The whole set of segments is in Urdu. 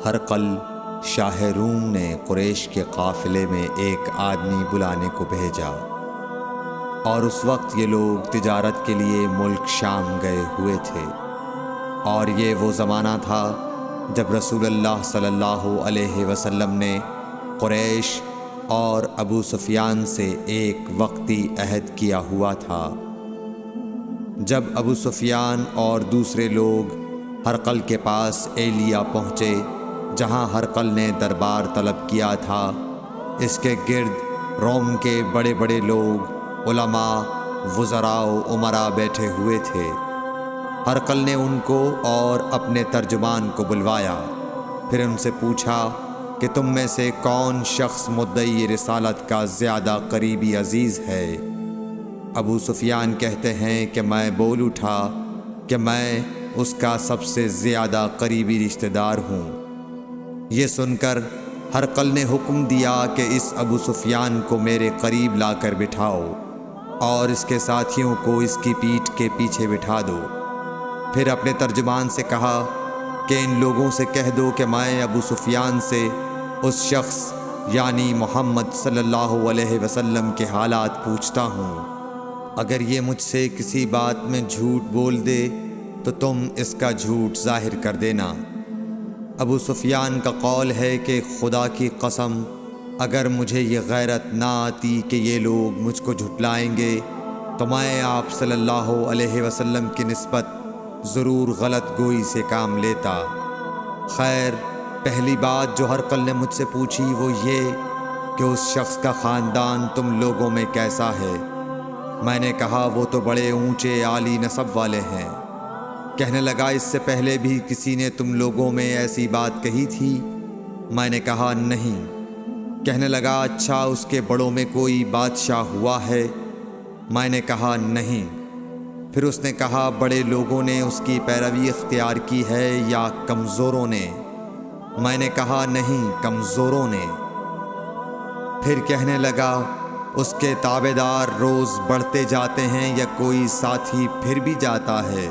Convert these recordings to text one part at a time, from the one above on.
ہرقل شاہ روم نے قریش کے قافلے میں ایک آدمی بلانے کو بھیجا، اور اس وقت یہ لوگ تجارت کے لیے ملک شام گئے ہوئے تھے، اور یہ وہ زمانہ تھا جب رسول اللہ صلی اللہ علیہ وسلم نے قریش اور ابو سفیان سے ایک وقتی عہد کیا ہوا تھا۔ جب ابو سفیان اور دوسرے لوگ ہرقل کے پاس ایلیا پہنچے جہاں ہرقل نے دربار طلب کیا تھا، اس کے گرد روم کے بڑے بڑے لوگ، علماء، وزراء و امراء بیٹھے ہوئے تھے۔ ہرقل نے ان کو اور اپنے ترجمان کو بلوایا، پھر ان سے پوچھا کہ تم میں سے کون شخص مدعی رسالت کا زیادہ قریبی عزیز ہے؟ ابو سفیان کہتے ہیں کہ میں بول اٹھا کہ میں اس کا سب سے زیادہ قریبی رشتہ دار ہوں۔ یہ سن کر ہرقل نے حکم دیا کہ اس ابو سفیان کو میرے قریب لا کر بٹھاؤ اور اس کے ساتھیوں کو اس کی پیٹھ کے پیچھے بٹھا دو۔ پھر اپنے ترجمان سے کہا کہ ان لوگوں سے کہہ دو کہ میں ابو سفیان سے اس شخص یعنی محمد صلی اللہ علیہ وسلم کے حالات پوچھتا ہوں۔ اگر یہ مجھ سے کسی بات میں جھوٹ بول دے تو تم اس کا جھوٹ ظاہر کر دینا۔ ابو سفیان کا قول ہے کہ خدا کی قسم، اگر مجھے یہ غیرت نہ آتی کہ یہ لوگ مجھ کو جھٹلائیں گے تو میں آپ صلی اللہ علیہ وسلم کی نسبت ضرور غلط گوئی سے کام لیتا۔ خیر، پہلی بات جو ہرقل نے مجھ سے پوچھی وہ یہ کہ اس شخص کا خاندان تم لوگوں میں کیسا ہے؟ میں نے کہا وہ تو بڑے اونچے عالی نسب والے ہیں۔ کہنے لگا اس سے پہلے بھی کسی نے تم لوگوں میں ایسی بات کہی تھی؟ میں نے کہا نہیں۔ کہنے لگا اچھا اس کے بڑوں میں کوئی بادشاہ ہوا ہے؟ میں نے کہا نہیں۔ پھر اس نے کہا بڑے لوگوں نے اس کی پیروی اختیار کی ہے یا کمزوروں نے؟ میں نے کہا نہیں، کمزوروں نے۔ پھر کہنے لگا اس کے تابعدار روز بڑھتے جاتے ہیں یا کوئی ساتھی پھر بھی جاتا ہے؟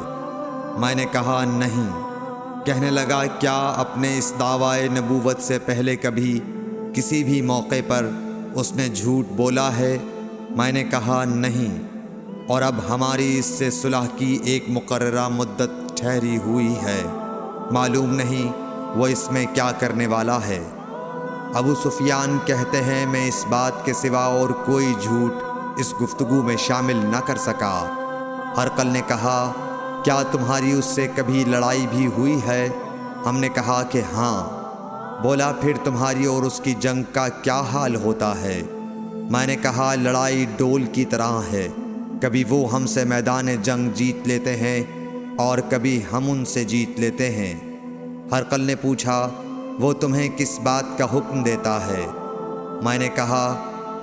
میں نے کہا نہیں۔ کہنے لگا کیا اپنے اس دعویٰ نبوت سے پہلے کبھی کسی بھی موقع پر اس نے جھوٹ بولا ہے؟ میں نے کہا نہیں، اور اب ہماری اس سے صلح کی ایک مقررہ مدت ٹھہری ہوئی ہے، معلوم نہیں وہ اس میں کیا کرنے والا ہے۔ ابو سفیان کہتے ہیں میں اس بات کے سوا اور کوئی جھوٹ اس گفتگو میں شامل نہ کر سکا۔ ہرقل نے کہا کیا تمہاری اس سے کبھی لڑائی بھی ہوئی ہے؟ ہم نے کہا کہ ہاں۔ بولا پھر تمہاری اور اس کی جنگ کا کیا حال ہوتا ہے؟ میں نے کہا لڑائی ڈول کی طرح ہے، کبھی وہ ہم سے میدان جنگ جیت لیتے ہیں اور کبھی ہم ان سے جیت لیتے ہیں۔ ہرقل نے پوچھا وہ تمہیں کس بات کا حکم دیتا ہے؟ میں نے کہا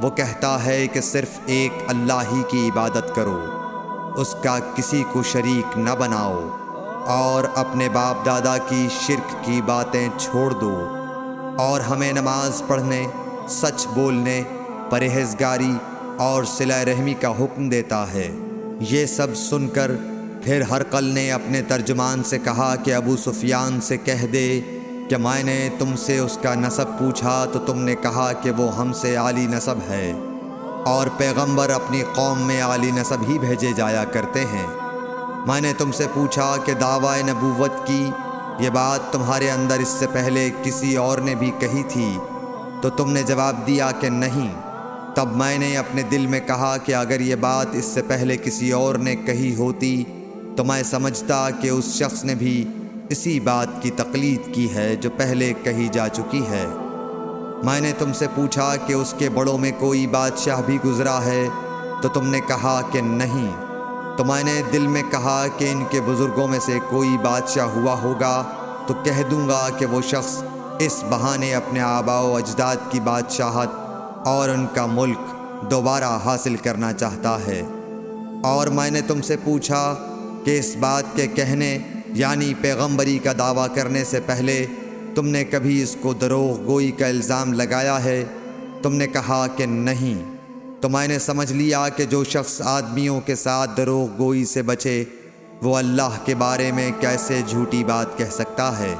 وہ کہتا ہے کہ صرف ایک اللہ ہی کی عبادت کرو، اس کا کسی کو شریک نہ بناؤ، اور اپنے باپ دادا کی شرک کی باتیں چھوڑ دو، اور ہمیں نماز پڑھنے، سچ بولنے، پرہیزگاری اور صلہ رحمی کا حکم دیتا ہے۔ یہ سب سن کر پھر ہرقل نے اپنے ترجمان سے کہا کہ ابو سفیان سے کہہ دے کہ میں نے تم سے اس کا نسب پوچھا تو تم نے کہا کہ وہ ہم سے عالی نسب ہے، اور پیغمبر اپنی قوم میں عالی نسب ہی بھیجے جایا کرتے ہیں۔ میں نے تم سے پوچھا کہ دعویٰ نبوت کی یہ بات تمہارے اندر اس سے پہلے کسی اور نے بھی کہی تھی؟ تو تم نے جواب دیا کہ نہیں۔ تب میں نے اپنے دل میں کہا کہ اگر یہ بات اس سے پہلے کسی اور نے کہی ہوتی تو میں سمجھتا کہ اس شخص نے بھی اسی بات کی تقلید کی ہے جو پہلے کہی جا چکی ہے۔ میں نے تم سے پوچھا کہ اس کے بڑوں میں کوئی بادشاہ بھی گزرا ہے؟ تو تم نے کہا کہ نہیں۔ تو میں نے دل میں کہا کہ ان کے بزرگوں میں سے کوئی بادشاہ ہوا ہوگا تو کہہ دوں گا کہ وہ شخص اس بہانے اپنے آباء و اجداد کی بادشاہت اور ان کا ملک دوبارہ حاصل کرنا چاہتا ہے۔ اور میں نے تم سے پوچھا کہ اس بات کے کہنے یعنی پیغمبری کا دعویٰ کرنے سے پہلے تم نے کبھی اس کو دروغ گوئی کا الزام لگایا ہے؟ تم نے کہا کہ نہیں۔ تو میں نے سمجھ لیا کہ جو شخص آدمیوں کے ساتھ دروغ گوئی سے بچے وہ اللہ کے بارے میں کیسے جھوٹی بات کہہ سکتا ہے۔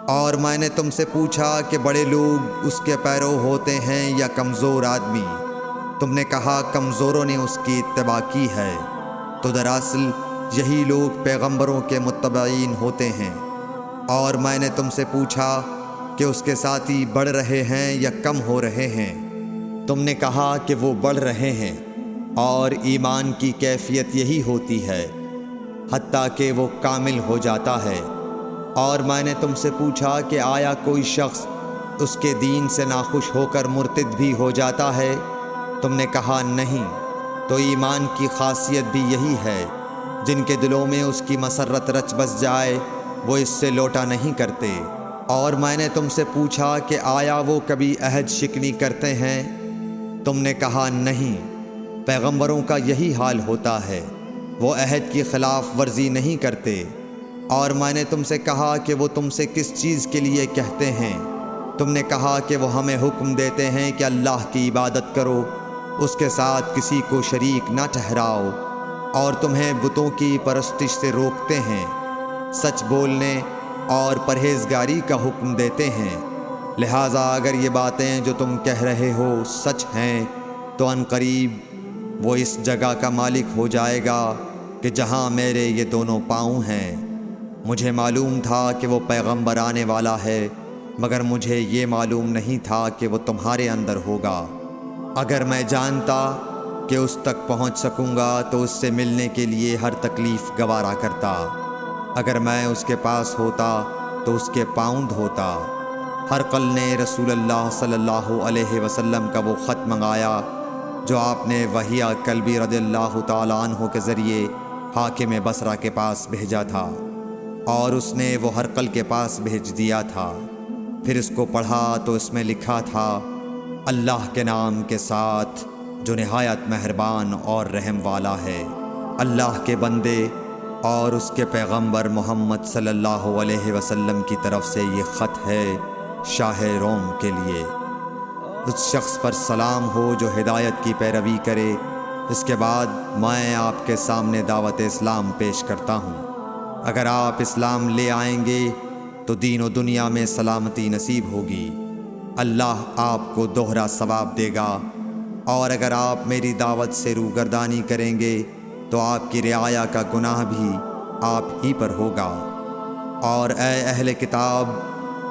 اور میں نے تم سے پوچھا کہ بڑے لوگ اس کے پیرو ہوتے ہیں یا کمزور آدمی؟ تم نے کہا کمزوروں نے اس کی اتباع کی ہے۔ تو دراصل یہی لوگ پیغمبروں کے متبعین ہوتے ہیں۔ اور میں نے تم سے پوچھا کہ اس کے ساتھی بڑھ رہے ہیں یا کم ہو رہے ہیں؟ تم نے کہا کہ وہ بڑھ رہے ہیں، اور ایمان کی کیفیت یہی ہوتی ہے حتیٰ کہ وہ کامل ہو جاتا ہے۔ اور میں نے تم سے پوچھا کہ آیا کوئی شخص اس کے دین سے ناخوش ہو کر مرتد بھی ہو جاتا ہے؟ تم نے کہا نہیں۔ تو ایمان کی خاصیت بھی یہی ہے، جن کے دلوں میں اس کی مسرت رچ بس جائے وہ اس سے لوٹا نہیں کرتے۔ اور میں نے تم سے پوچھا کہ آیا وہ کبھی عہد شکنی کرتے ہیں؟ تم نے کہا نہیں۔ پیغمبروں کا یہی حال ہوتا ہے، وہ عہد کی خلاف ورزی نہیں کرتے۔ اور میں نے تم سے کہا کہ وہ تم سے کس چیز کے لیے کہتے ہیں؟ تم نے کہا کہ وہ ہمیں حکم دیتے ہیں کہ اللہ کی عبادت کرو، اس کے ساتھ کسی کو شریک نہ ٹھہراؤ، اور تمہیں بتوں کی پرستش سے روکتے ہیں، سچ بولنے اور پرہیزگاری کا حکم دیتے ہیں۔ لہٰذا اگر یہ باتیں جو تم کہہ رہے ہو سچ ہیں تو عنقریب وہ اس جگہ کا مالک ہو جائے گا کہ جہاں میرے یہ دونوں پاؤں ہیں۔ مجھے معلوم تھا کہ وہ پیغمبر آنے والا ہے، مگر مجھے یہ معلوم نہیں تھا کہ وہ تمہارے اندر ہوگا۔ اگر میں جانتا کہ اس تک پہنچ سکوں گا تو اس سے ملنے کے لیے ہر تکلیف گوارا کرتا۔ اگر میں اس کے پاس ہوتا تو اس کے پاؤں دھوتا۔ ہرقل نے رسول اللہ صلی اللہ علیہ وسلم کا وہ خط منگایا جو آپ نے وہیہ کلبی رضی اللہ تعالیٰ عنہ کے ذریعے حاکم بصرہ کے پاس بھیجا تھا، اور اس نے وہ ہرقل کے پاس بھیج دیا تھا۔ پھر اس کو پڑھا تو اس میں لکھا تھا، اللہ کے نام کے ساتھ جو نہایت مہربان اور رحم والا ہے۔ اللہ کے بندے اور اس کے پیغمبر محمد صلی اللہ علیہ وسلم کی طرف سے یہ خط ہے شاہ روم کے لیے۔ اس شخص پر سلام ہو جو ہدایت کی پیروی کرے۔ اس کے بعد میں آپ کے سامنے دعوت اسلام پیش کرتا ہوں۔ اگر آپ اسلام لے آئیں گے تو دین و دنیا میں سلامتی نصیب ہوگی، اللہ آپ کو دوہرا ثواب دے گا۔ اور اگر آپ میری دعوت سے روگردانی کریں گے تو آپ کی رعایا کا گناہ بھی آپ ہی پر ہوگا۔ اور اے اہل کتاب،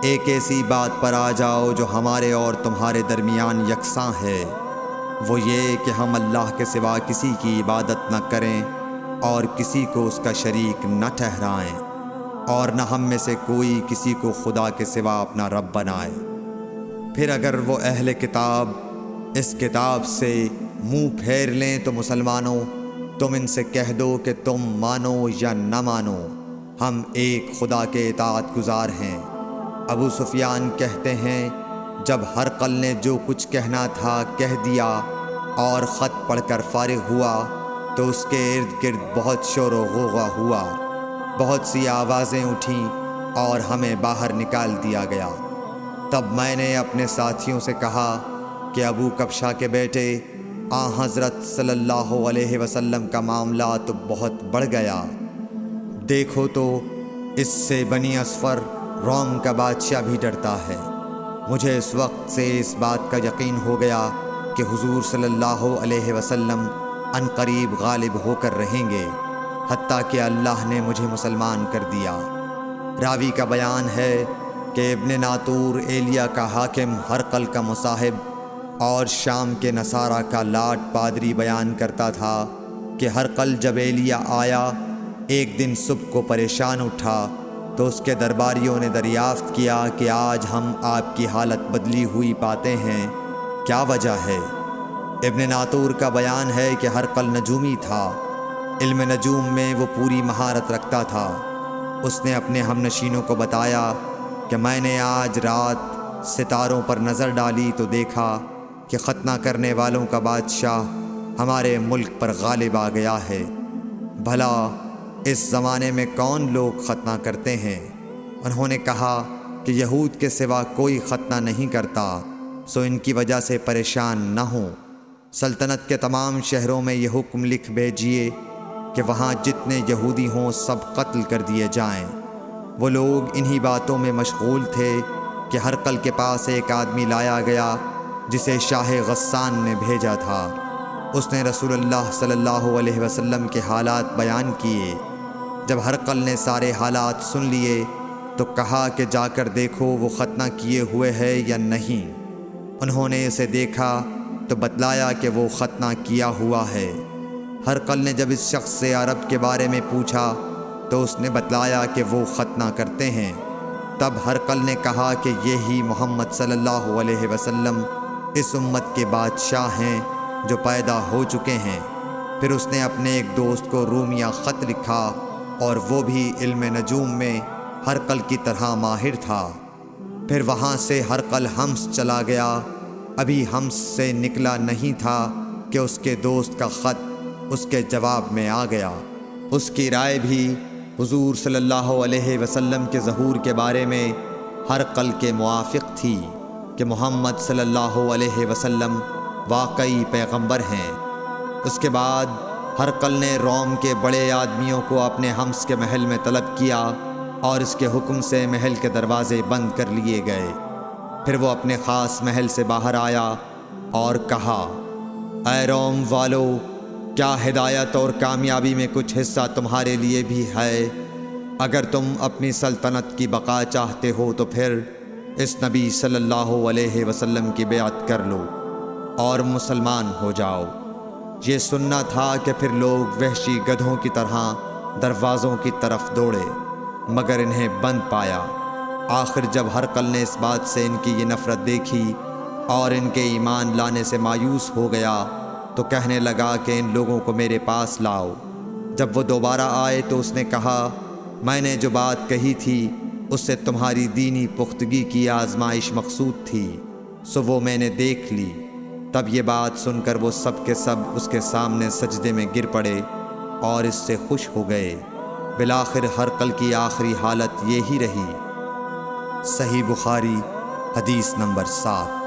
ایک ایسی بات پر آ جاؤ جو ہمارے اور تمہارے درمیان یکساں ہے، وہ یہ کہ ہم اللہ کے سوا کسی کی عبادت نہ کریں اور کسی کو اس کا شریک نہ ٹھہرائیں، اور نہ ہم میں سے کوئی کسی کو خدا کے سوا اپنا رب بنائے۔ پھر اگر وہ اہل کتاب اس کتاب سے منہ پھیر لیں تو مسلمانوں، تم ان سے کہہ دو کہ تم مانو یا نہ مانو، ہم ایک خدا کے اطاعت گزار ہیں۔ ابو سفیان کہتے ہیں، جب ہرقل نے جو کچھ کہنا تھا کہہ دیا اور خط پڑھ کر فارغ ہوا تو اس کے ارد گرد بہت شور و غوغا ہوا، بہت سی آوازیں اٹھیں اور ہمیں باہر نکال دیا گیا۔ تب میں نے اپنے ساتھیوں سے کہا کہ ابو کبشہ کے بیٹے حضرت صلی اللہ علیہ وسلم کا معاملہ تو بہت بڑھ گیا۔ دیکھو تو اس سے بنی اصفر روم کا بادشاہ بھی ڈرتا ہے۔ مجھے اس وقت سے اس بات کا یقین ہو گیا کہ حضور صلی اللہ علیہ وسلم عنقریب غالب ہو کر رہیں گے، حتیٰ کہ اللہ نے مجھے مسلمان کر دیا۔ راوی کا بیان ہے کہ ابن ناطور ایلیا کا حاکم ہرقل کا مصاحب اور شام کے نصارہ کا لاٹ پادری بیان کرتا تھا کہ ہرقل جب ایلیا آیا ایک دن صبح کو پریشان اٹھا تو اس کے درباریوں نے دریافت کیا کہ آج ہم آپ کی حالت بدلی ہوئی پاتے ہیں، کیا وجہ ہے؟ ابن ناطور کا بیان ہے کہ ہرقل نجومی تھا، علم نجوم میں وہ پوری مہارت رکھتا تھا۔ اس نے اپنے ہم نشینوں کو بتایا کہ میں نے آج رات ستاروں پر نظر ڈالی تو دیکھا کہ ختنہ کرنے والوں کا بادشاہ ہمارے ملک پر غالب آ گیا ہے۔ بھلا اس زمانے میں کون لوگ ختنہ کرتے ہیں؟ انہوں نے کہا کہ یہود کے سوا کوئی ختنہ نہیں کرتا، سو ان کی وجہ سے پریشان نہ ہوں۔ سلطنت کے تمام شہروں میں یہ حکم لکھ بھیجیے کہ وہاں جتنے یہودی ہوں سب قتل کر دیے جائیں۔ وہ لوگ انہی باتوں میں مشغول تھے کہ ہرقل کے پاس ایک آدمی لایا گیا جسے شاہ غسان نے بھیجا تھا۔ اس نے رسول اللہ صلی اللہ علیہ وسلم کے حالات بیان کیے۔ جب ہرقل نے سارے حالات سن لیے تو کہا کہ جا کر دیکھو وہ ختنہ کیے ہوئے ہے یا نہیں۔ انہوں نے اسے دیکھا تو بتلایا کہ وہ ختنہ کیا ہوا ہے۔ ہرقل نے جب اس شخص سے عرب کے بارے میں پوچھا تو اس نے بتلایا کہ وہ ختنہ کرتے ہیں۔ تب ہرقل نے کہا کہ یہی محمد صلی اللہ علیہ وسلم اس امت کے بادشاہ ہیں جو پیدا ہو چکے ہیں۔ پھر اس نے اپنے ایک دوست کو رومیہ خط لکھا اور وہ بھی علم نجوم میں ہرقل کی طرح ماہر تھا۔ پھر وہاں سے ہرقل حمص چلا گیا۔ ابھی حمص سے نکلا نہیں تھا کہ اس کے دوست کا خط اس کے جواب میں آ گیا۔ اس کی رائے بھی حضور صلی اللہ علیہ وسلم کے ظہور کے بارے میں ہرقل کے موافق تھی کہ محمد صلی اللہ علیہ وسلم واقعی پیغمبر ہیں۔ اس کے بعد ہرقل نے روم کے بڑے آدمیوں کو اپنے حمص کے محل میں طلب کیا اور اس کے حکم سے محل کے دروازے بند کر لیے گئے۔ پھر وہ اپنے خاص محل سے باہر آیا اور کہا، اے روم والو، کیا ہدایت اور کامیابی میں کچھ حصہ تمہارے لیے بھی ہے؟ اگر تم اپنی سلطنت کی بقا چاہتے ہو تو پھر اس نبی صلی اللہ علیہ وسلم کی بیعت کر لو اور مسلمان ہو جاؤ۔ یہ سننا تھا کہ پھر لوگ وحشی گدھوں کی طرح دروازوں کی طرف دوڑے مگر انہیں بند پایا۔ آخر جب ہرقل نے اس بات سے ان کی یہ نفرت دیکھی اور ان کے ایمان لانے سے مایوس ہو گیا تو کہنے لگا کہ ان لوگوں کو میرے پاس لاؤ۔ جب وہ دوبارہ آئے تو اس نے کہا، میں نے جو بات کہی تھی اس سے تمہاری دینی پختگی کی آزمائش مقصود تھی، سو وہ میں نے دیکھ لی۔ تب یہ بات سن کر وہ سب کے سب اس کے سامنے سجدے میں گر پڑے اور اس سے خوش ہو گئے۔ بالآخر ہرقل کی آخری حالت یہی رہی۔ صحیح بخاری حدیث نمبر 7۔